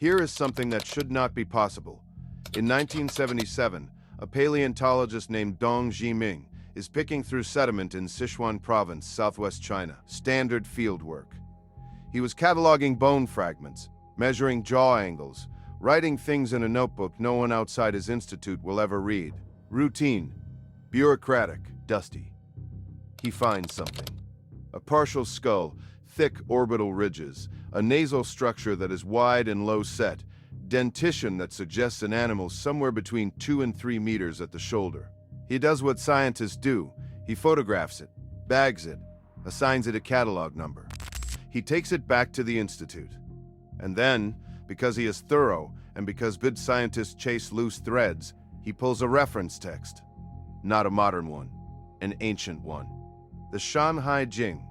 Here is something that should not be possible. In 1977, a paleontologist named Dong Zhiming is picking through sediment in Sichuan province, southwest China. Standard field work. He was cataloging bone fragments, measuring jaw angles, writing things in a notebook no one outside his institute will ever read. Routine, bureaucratic, dusty. He finds something. A partial skull, thick orbital ridges, a nasal structure that is wide and low set, dentition that suggests an animal somewhere between 2 and 3 meters at the shoulder. He does what scientists do. He photographs it, bags it, assigns it a catalog number. He takes it back to the institute. And then, because he is thorough and because good scientists chase loose threads, he pulls a reference text. Not a modern one, an ancient one. The Shan Hai Jing,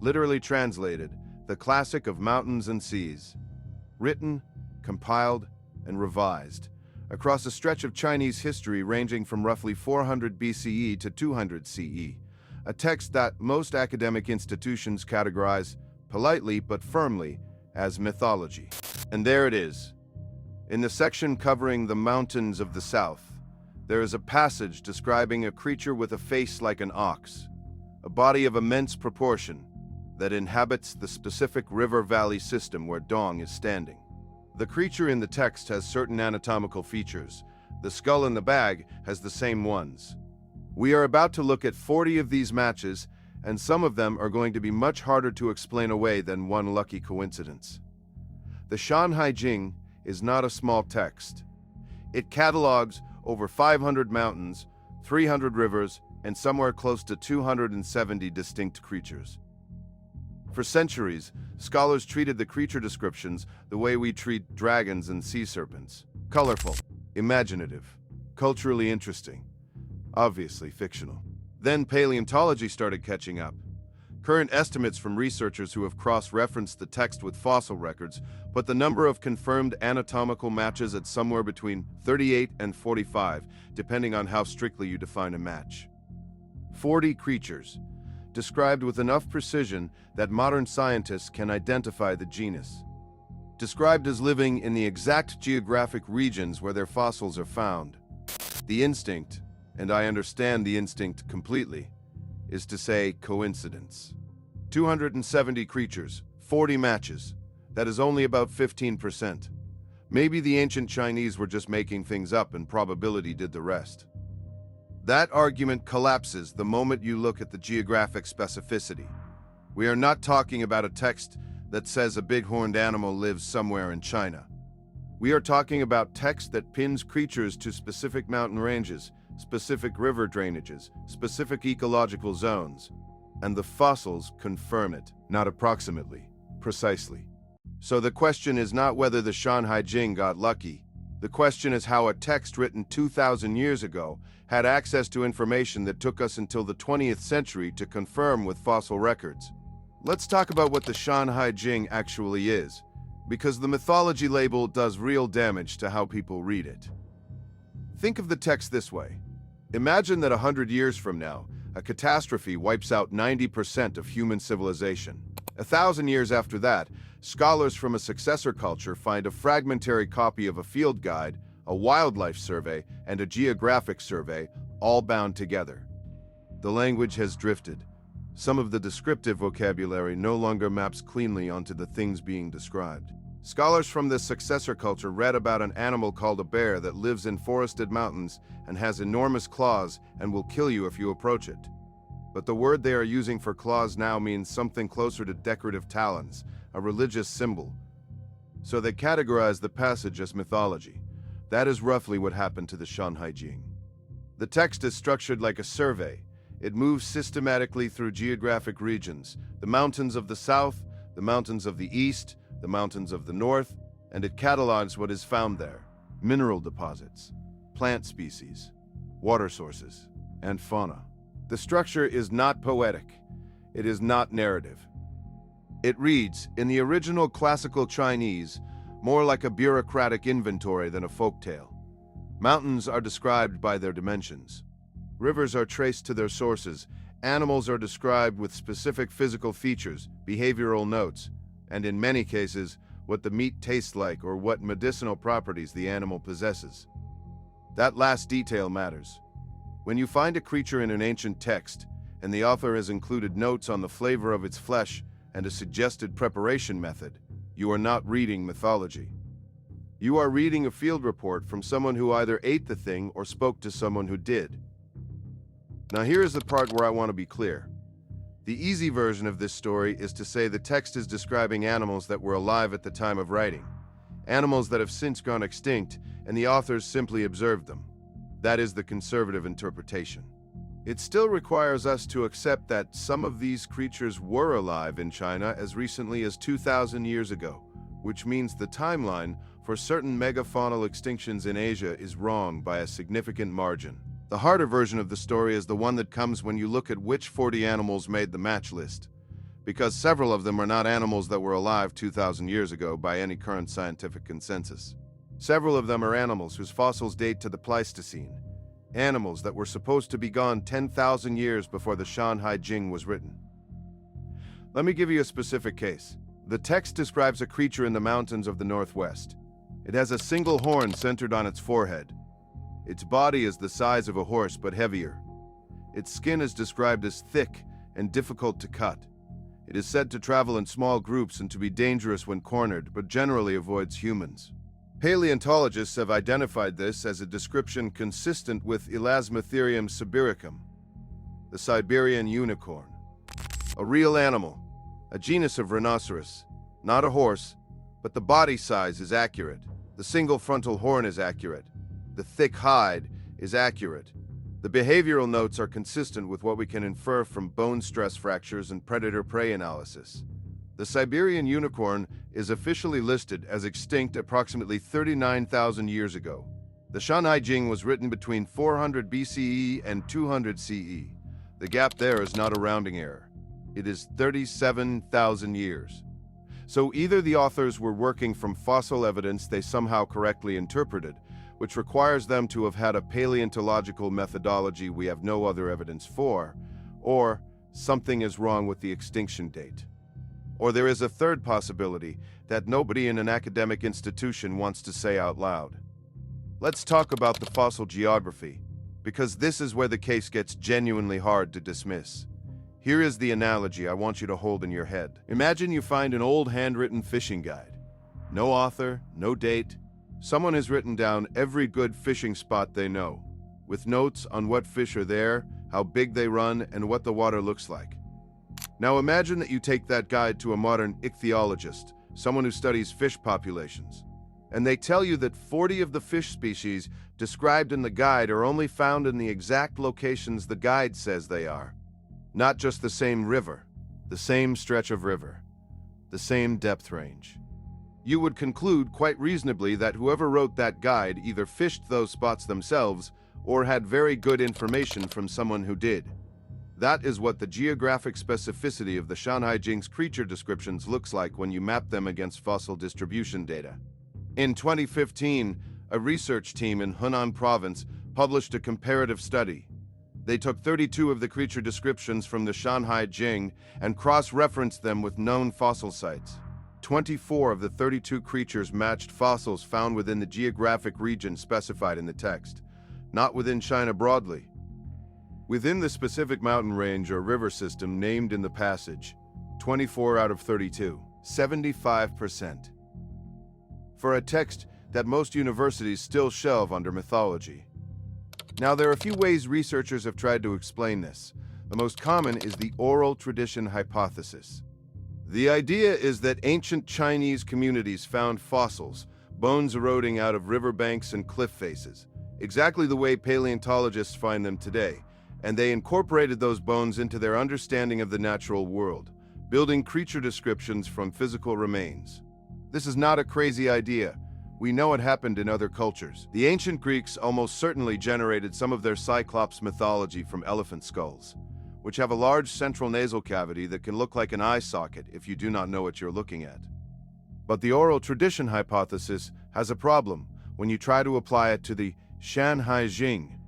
literally translated, the classic of mountains and seas. Written, compiled, and revised across a stretch of Chinese history ranging from roughly 400 BCE to 200 CE, a text that most academic institutions categorize, politely but firmly, as mythology. And there it is. In the section covering the mountains of the south, there is a passage describing a creature with a face like an ox, a body of immense proportion that inhabits the specific river-valley system where Dong is standing. The creature in the text has certain anatomical features. The skull in the bag has the same ones. We are about to look at 40 of these matches, and some of them are going to be much harder to explain away than one lucky coincidence. The Shan Hai Jing is not a small text. It catalogs over 500 mountains, 300 rivers, and somewhere close to 270 distinct creatures. For centuries, scholars treated the creature descriptions the way we treat dragons and sea serpents. Colorful, imaginative, culturally interesting, obviously fictional. Then paleontology started catching up. Current estimates from researchers who have cross-referenced the text with fossil records put the number of confirmed anatomical matches at somewhere between 38 and 45, depending on how strictly you define a match. 40 creatures, described with enough precision that modern scientists can identify the genus. Described as living in the exact geographic regions where their fossils are found. The instinct, and I understand the instinct completely, is to say coincidence. 270 creatures, 40 matches. That is only about 15%. Maybe the ancient Chinese were just making things up and probability did the rest. That argument collapses the moment you look at the geographic specificity. We are not talking about a text that says a big-horned animal lives somewhere in China. We are talking about text that pins creatures to specific mountain ranges, specific river drainages, specific ecological zones, and the fossils confirm it, not approximately, precisely. So the question is not whether the Shan Hai Jing got lucky. The question is how a text written 2,000 years ago had access to information that took us until the 20th century to confirm with fossil records. Let's talk about what the Shan Hai Jing actually is, because the mythology label does real damage to how people read it. Think of the text this way. Imagine that 100 years from now, a catastrophe wipes out 90% of human civilization. 1,000 years after that, scholars from a successor culture find a fragmentary copy of a field guide, a wildlife survey, and a geographic survey, all bound together. The language has drifted. Some of the descriptive vocabulary no longer maps cleanly onto the things being described. Scholars from this successor culture read about an animal called a bear that lives in forested mountains and has enormous claws and will kill you if you approach it. But the word they are using for claws now means something closer to decorative talons, a religious symbol. So they categorize the passage as mythology. That is roughly what happened to the Shan Hai Jing. The text is structured like a survey. It moves systematically through geographic regions, the mountains of the south, the mountains of the east, the mountains of the north, and it catalogs what is found there: mineral deposits, plant species, water sources, and fauna. The structure is not poetic. It is not narrative. It reads, in the original classical Chinese, more like a bureaucratic inventory than a folktale. Mountains are described by their dimensions. Rivers are traced to their sources. Animals are described with specific physical features, behavioral notes, and in many cases, what the meat tastes like, or what medicinal properties the animal possesses. That last detail matters. When you find a creature in an ancient text, and the author has included notes on the flavor of its flesh and a suggested preparation method, you are not reading mythology. You are reading a field report from someone who either ate the thing or spoke to someone who did. Now here is the part where I want to be clear. The easy version of this story is to say the text is describing animals that were alive at the time of writing, animals that have since gone extinct, and the authors simply observed them. That is the conservative interpretation. It still requires us to accept that some of these creatures were alive in China as recently as 2,000 years ago, which means the timeline for certain megafaunal extinctions in Asia is wrong by a significant margin. The harder version of the story is the one that comes when you look at which 40 animals made the match list, because several of them are not animals that were alive 2,000 years ago by any current scientific consensus. Several of them are animals whose fossils date to the Pleistocene, animals that were supposed to be gone 10,000 years before the Shan Hai Jing was written. Let me give you a specific case. The text describes a creature in the mountains of the northwest. It has a single horn centered on its forehead. Its body is the size of a horse but heavier. Its skin is described as thick and difficult to cut. It is said to travel in small groups and to be dangerous when cornered, but generally avoids humans. Paleontologists have identified this as a description consistent with Elasmotherium sibiricum, the Siberian unicorn. A real animal, a genus of rhinoceros, not a horse, but the body size is accurate. The single frontal horn is accurate. The thick hide is accurate. The behavioral notes are consistent with what we can infer from bone stress fractures and predator-prey analysis. The Siberian unicorn is officially listed as extinct approximately 39,000 years ago. The Shan Hai Jing was written between 400 BCE and 200 CE. The gap there is not a rounding error. It is 37,000 years. So either the authors were working from fossil evidence they somehow correctly interpreted, which requires them to have had a paleontological methodology we have no other evidence for, or something is wrong with the extinction date. Or there is a third possibility that nobody in an academic institution wants to say out loud. Let's talk about the fossil geography, because this is where the case gets genuinely hard to dismiss. Here is the analogy I want you to hold in your head. Imagine you find an old handwritten fishing guide. No author, no date. Someone has written down every good fishing spot they know, with notes on what fish are there, how big they run, and what the water looks like. Now imagine that you take that guide to a modern ichthyologist, someone who studies fish populations, and they tell you that 40 of the fish species described in the guide are only found in the exact locations the guide says they are. Not just the same river, the same stretch of river, the same depth range. You would conclude quite reasonably that whoever wrote that guide either fished those spots themselves or had very good information from someone who did. That is what the geographic specificity of the Shan Hai Jing's creature descriptions looks like when you map them against fossil distribution data. In 2015, a research team in Hunan province published a comparative study. They took 32 of the creature descriptions from the Shan Hai Jing and cross-referenced them with known fossil sites. 24 of the 32 creatures matched fossils found within the geographic region specified in the text, not within China broadly. Within the specific mountain range or river system named in the passage, 24 out of 32, 75%. For a text that most universities still shelve under mythology. Now, there are a few ways researchers have tried to explain this. The most common is the oral tradition hypothesis. The idea is that ancient Chinese communities found fossils, bones eroding out of riverbanks and cliff faces, exactly the way paleontologists find them today, and they incorporated those bones into their understanding of the natural world, building creature descriptions from physical remains. This is not a crazy idea. We know it happened in other cultures. The ancient Greeks almost certainly generated some of their Cyclops mythology from elephant skulls, which have a large central nasal cavity that can look like an eye socket if you do not know what you're looking at. But the oral tradition hypothesis has a problem when you try to apply it to the Shan Hai Jing,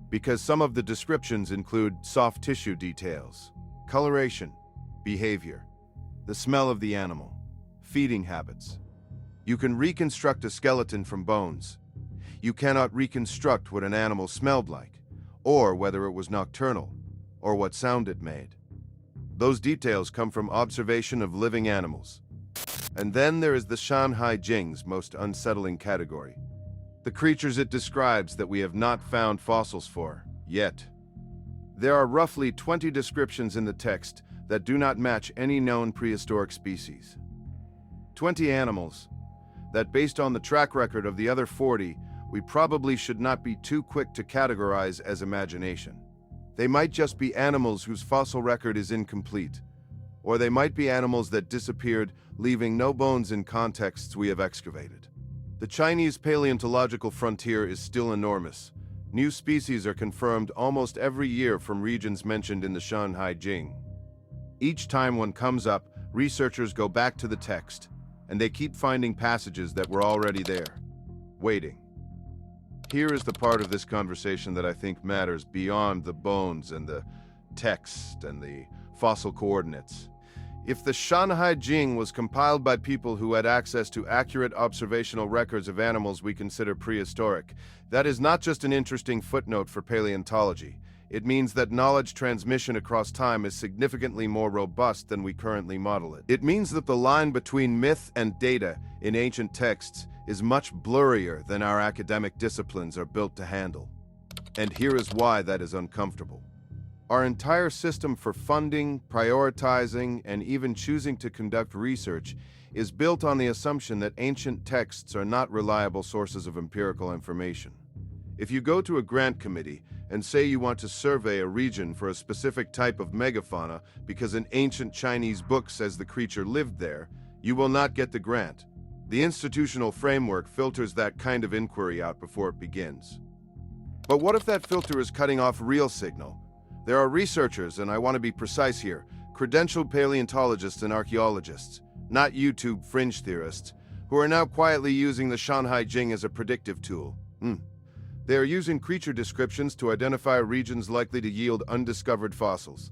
because some of the descriptions include soft tissue details, coloration, behavior, the smell of the animal, feeding habits. You can reconstruct a skeleton from bones. You cannot reconstruct what an animal smelled like, or whether it was nocturnal, or what sound it made. Those details come from observation of living animals. And then there is the Shan Hai Jing's most unsettling category. The creatures it describes that we have not found fossils for, yet. There are roughly 20 descriptions in the text that do not match any known prehistoric species. 20 animals that, based on the track record of the other 40, we probably should not be too quick to categorize as imagination. They might just be animals whose fossil record is incomplete, or they might be animals that disappeared, leaving no bones in contexts we have excavated. The Chinese paleontological frontier is still enormous. New species are confirmed almost every year from regions mentioned in the Shan Hai Jing. Each time one comes up, researchers go back to the text, and they keep finding passages that were already there, waiting. Here is the part of this conversation that I think matters beyond the bones and the text and the fossil coordinates. If the Shan Hai Jing was compiled by people who had access to accurate observational records of animals we consider prehistoric, that is not just an interesting footnote for paleontology. It means that knowledge transmission across time is significantly more robust than we currently model it. It means that the line between myth and data in ancient texts is much blurrier than our academic disciplines are built to handle. And here is why that is uncomfortable. Our entire system for funding, prioritizing, and even choosing to conduct research is built on the assumption that ancient texts are not reliable sources of empirical information. If you go to a grant committee and say you want to survey a region for a specific type of megafauna because an ancient Chinese book says the creature lived there, you will not get the grant. The institutional framework filters that kind of inquiry out before it begins. But what if that filter is cutting off real signal? There are researchers, and I want to be precise here, credentialed paleontologists and archaeologists, not YouTube fringe theorists, who are now quietly using the Shan Hai Jing as a predictive tool. They are using creature descriptions to identify regions likely to yield undiscovered fossils.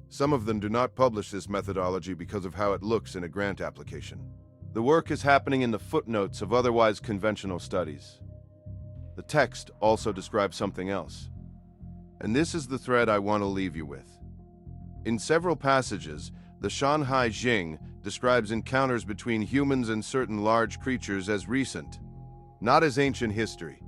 Some of them do not publish this methodology because of how it looks in a grant application. The work is happening in the footnotes of otherwise conventional studies. The text also describes something else. And this is the thread I want to leave you with. In several passages, the Shan Hai Jing describes encounters between humans and certain large creatures as recent, not as ancient history,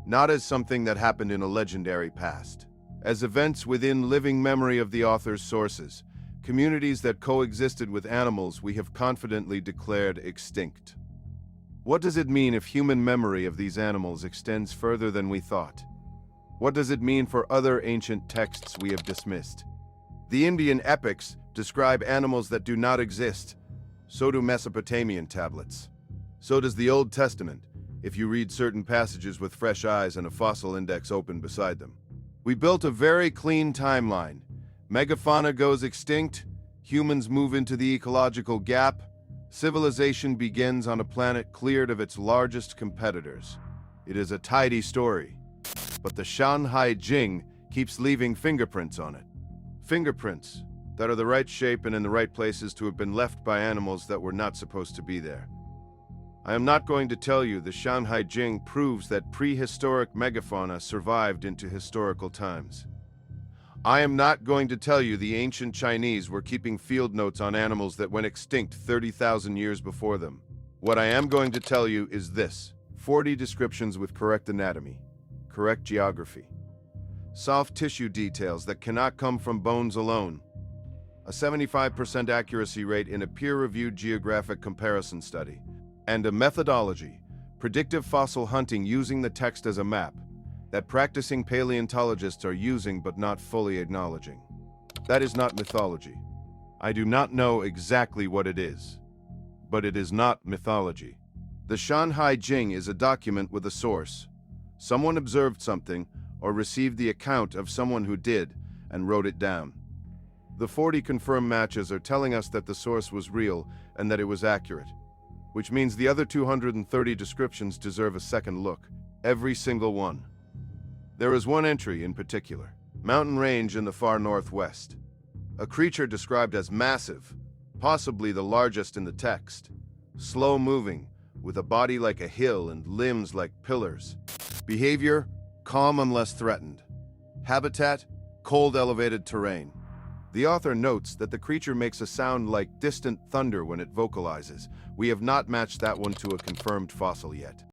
not as something that happened in a legendary past, as events within living memory of the author's sources, communities that coexisted with animals we have confidently declared extinct. What does it mean if human memory of these animals extends further than we thought? What does it mean for other ancient texts we have dismissed? The Indian epics describe animals that do not exist. So do Mesopotamian tablets. So does the Old Testament, if you read certain passages with fresh eyes and a fossil index open beside them. We built a very clean timeline. Megafauna goes extinct, humans move into the ecological gap, civilization begins on a planet cleared of its largest competitors. It is a tidy story. But the Shan Hai Jing keeps leaving fingerprints on it. Fingerprints that are the right shape and in the right places to have been left by animals that were not supposed to be there. I am not going to tell you the Shan Hai Jing proves that prehistoric megafauna survived into historical times. I am not going to tell you the ancient Chinese were keeping field notes on animals that went extinct 30,000 years before them. What I am going to tell you is this: 40 descriptions with correct anatomy, correct geography, soft tissue details that cannot come from bones alone, a 75% accuracy rate in a peer-reviewed geographic comparison study, and a methodology, predictive fossil hunting using the text as a map, that practicing paleontologists are using but not fully acknowledging. That is not mythology. I do not know exactly what it is, but it is not mythology. The Shan Hai Jing is a document with a source. Someone observed something or received the account of someone who did and wrote it down. The 40 confirmed matches are telling us that the source was real and that it was accurate, which means the other 230 descriptions deserve a second look, every single one. There is one entry in particular, mountain range in the far northwest. A creature described as massive, possibly the largest in the text, slow-moving, with a body like a hill and limbs like pillars. Behavior, calm unless threatened. Habitat, cold elevated terrain. The author notes that the creature makes a sound like distant thunder when it vocalizes. We have not matched that one to a confirmed fossil yet.